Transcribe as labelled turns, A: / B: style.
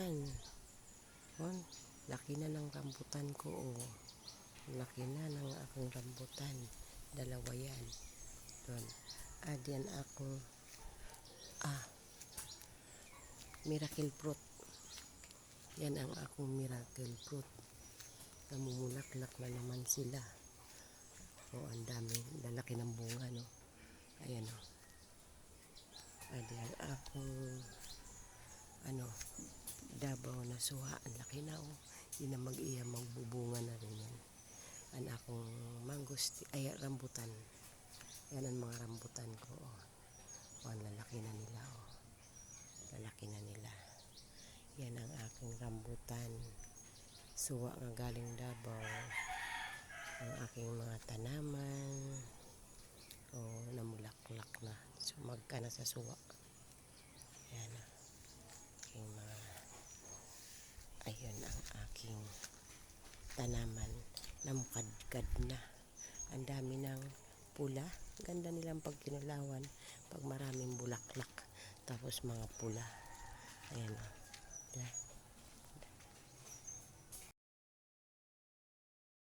A: Ayan. Oh, laki na ng rambutan ko. Oh. Laki na ng aking rambutan. Dalawa yan. Doon. Yan akong miracle fruit. Yan ang akong miracle fruit. Namumulaklak na naman sila. Ang dami. Lalaki ng bunga, no? Ayan, o. Yan akong Davao na suha. Ang laki na, oh. Hindi na mag-iya, magbubunga na rin yan. Ang akong rambutan. Yan ang mga rambutan ko, oh. Ang lalaki na nila, oh. Lalaki na nila. Yan ang aking rambutan. Suwa nga galing Davao. Ang aking mga tanaman. Namulaklak na. Sumagka na sa suwa. Yan, oh. Ayun ang aking tanaman. Namukadkad na. Ang dami ng pula. Ganda nilang pag kinulawan. Pag maraming bulaklak. Tapos mga pula. Ayan, o.